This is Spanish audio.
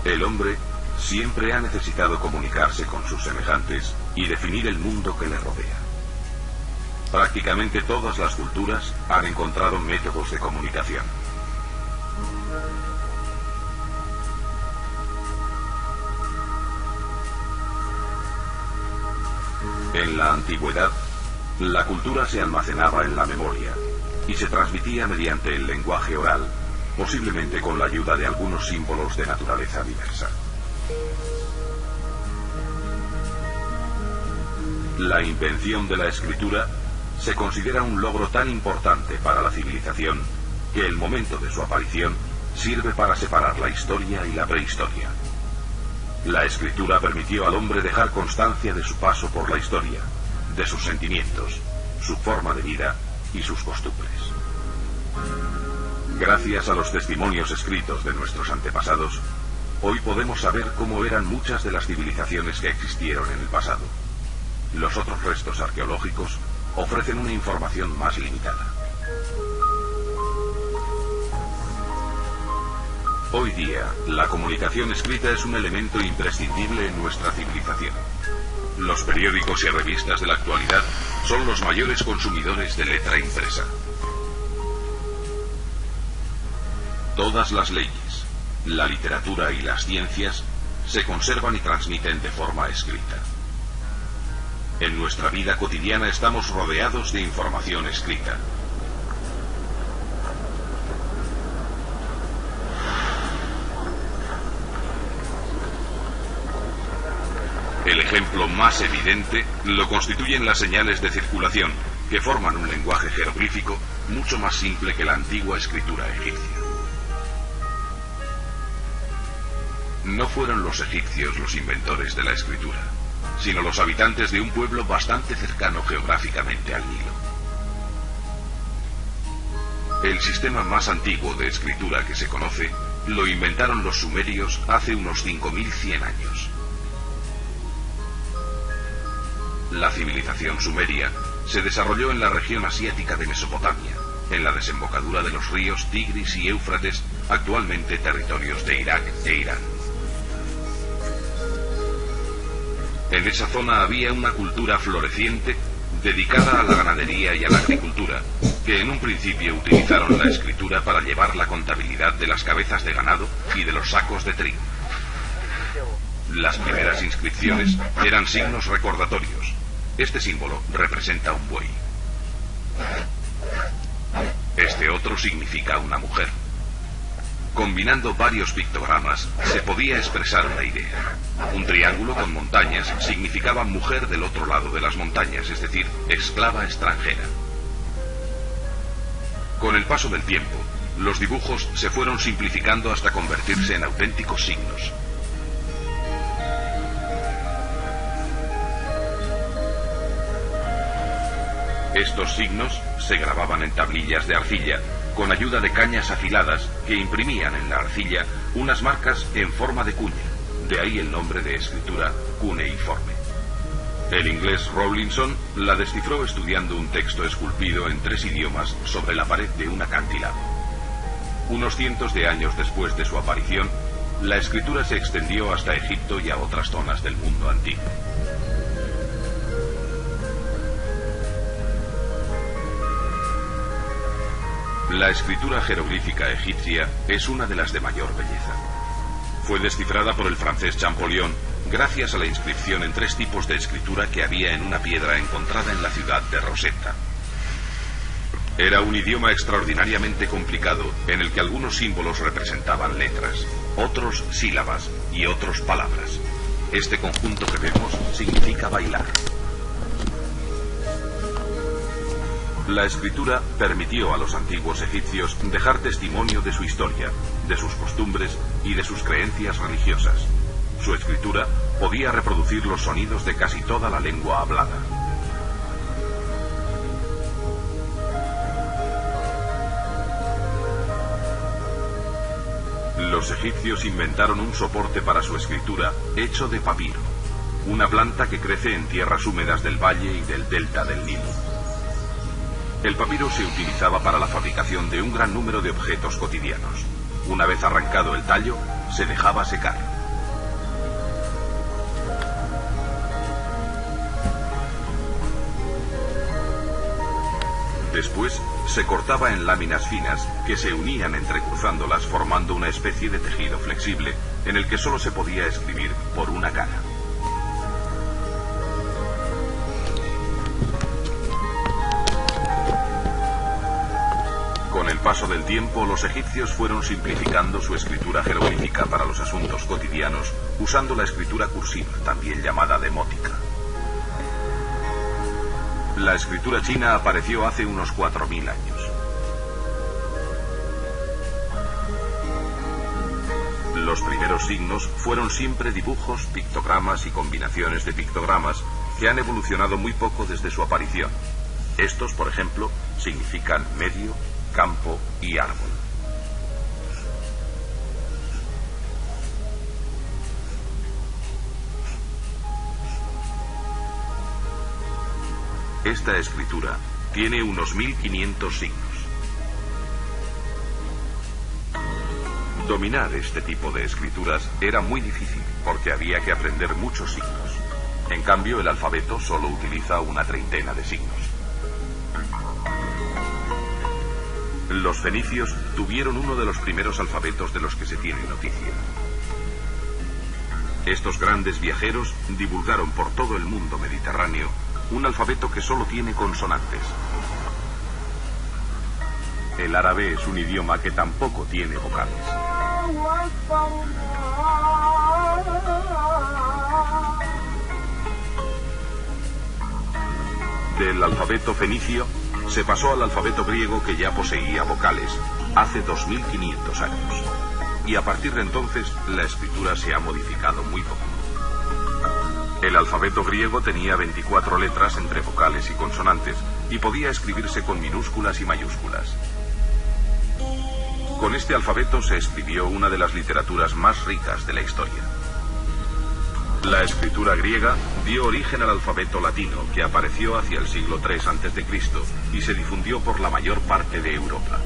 El hombre siempre ha necesitado comunicarse con sus semejantes y definir el mundo que le rodea. Prácticamente todas las culturas han encontrado métodos de comunicación. En la antigüedad, la cultura se almacenaba en la memoria y se transmitía mediante el lenguaje oral, posiblemente con la ayuda de algunos símbolos de naturaleza diversa. La invención de la escritura se considera un logro tan importante para la civilización que el momento de su aparición sirve para separar la historia y la prehistoria. La escritura permitió al hombre dejar constancia de su paso por la historia, de sus sentimientos, su forma de vida y sus costumbres. Gracias a los testimonios escritos de nuestros antepasados, hoy podemos saber cómo eran muchas de las civilizaciones que existieron en el pasado. Los otros restos arqueológicos ofrecen una información más limitada. Hoy día, la comunicación escrita es un elemento imprescindible en nuestra civilización. Los periódicos y revistas de la actualidad son los mayores consumidores de letra impresa. Todas las leyes, la literatura y las ciencias se conservan y transmiten de forma escrita. En nuestra vida cotidiana estamos rodeados de información escrita. El ejemplo más evidente lo constituyen las señales de circulación, que forman un lenguaje jeroglífico mucho más simple que la antigua escritura egipcia. No fueron los egipcios los inventores de la escritura, sino los habitantes de un pueblo bastante cercano geográficamente al Nilo. El sistema más antiguo de escritura que se conoce lo inventaron los sumerios hace unos 5100 años. La civilización sumeria se desarrolló en la región asiática de Mesopotamia, en la desembocadura de los ríos Tigris y Éufrates, actualmente territorios de Irak e Irán. En esa zona había una cultura floreciente dedicada a la ganadería y a la agricultura, que en un principio utilizaron la escritura para llevar la contabilidad de las cabezas de ganado y de los sacos de trigo. Las primeras inscripciones eran signos recordatorios. Este símbolo representa un buey. Este otro significa una mujer. Combinando varios pictogramas se podía expresar una idea. Un triángulo con montañas significaba mujer del otro lado de las montañas, es decir, esclava extranjera. Con el paso del tiempo, los dibujos se fueron simplificando hasta convertirse en auténticos signos. Estos signos se grababan en tablillas de arcilla con ayuda de cañas afiladas que imprimían en la arcilla unas marcas en forma de cuña, de ahí el nombre de escritura cuneiforme. El inglés Rawlinson la descifró estudiando un texto esculpido en 3 idiomas sobre la pared de un acantilado. Unos cientos de años después de su aparición, la escritura se extendió hasta Egipto y a otras zonas del mundo antiguo. La escritura jeroglífica egipcia es una de las de mayor belleza. Fue descifrada por el francés Champollion gracias a la inscripción en 3 tipos de escritura que había en una piedra encontrada en la ciudad de Rosetta. Era un idioma extraordinariamente complicado en el que algunos símbolos representaban letras, otros sílabas y otros palabras. Este conjunto que vemos significa bailar. La escritura permitió a los antiguos egipcios dejar testimonio de su historia, de sus costumbres y de sus creencias religiosas. Su escritura podía reproducir los sonidos de casi toda la lengua hablada. Los egipcios inventaron un soporte para su escritura hecho de papiro, una planta que crece en tierras húmedas del valle y del delta del Nilo. El papiro se utilizaba para la fabricación de un gran número de objetos cotidianos. Una vez arrancado el tallo, se dejaba secar. Después se cortaba en láminas finas que se unían entrecruzándolas formando una especie de tejido flexible en el que solo se podía escribir por una cara. Con el paso del tiempo, los egipcios fueron simplificando su escritura jeroglífica para los asuntos cotidianos, usando la escritura cursiva, también llamada demótica. La escritura china apareció hace unos 4000 años. Los primeros signos fueron siempre dibujos, pictogramas y combinaciones de pictogramas que han evolucionado muy poco desde su aparición. Estos, por ejemplo, significan medio, campo y árbol. Esta escritura tiene unos 1500 signos. Dominar este tipo de escrituras era muy difícil porque había que aprender muchos signos. En cambio, el alfabeto solo utiliza una treintena de signos. Los fenicios tuvieron uno de los primeros alfabetos de los que se tiene noticia. Estos grandes viajeros divulgaron por todo el mundo mediterráneo un alfabeto que solo tiene consonantes. El árabe es un idioma que tampoco tiene vocales. Del alfabeto fenicio se pasó al alfabeto griego, que ya poseía vocales hace 2500 años. Y a partir de entonces la escritura se ha modificado muy poco. El alfabeto griego tenía 24 letras entre vocales y consonantes y podía escribirse con minúsculas y mayúsculas. Con este alfabeto se escribió una de las literaturas más ricas de la historia. La escritura griega dio origen al alfabeto latino, que apareció hacia el siglo III a.C. y se difundió por la mayor parte de Europa.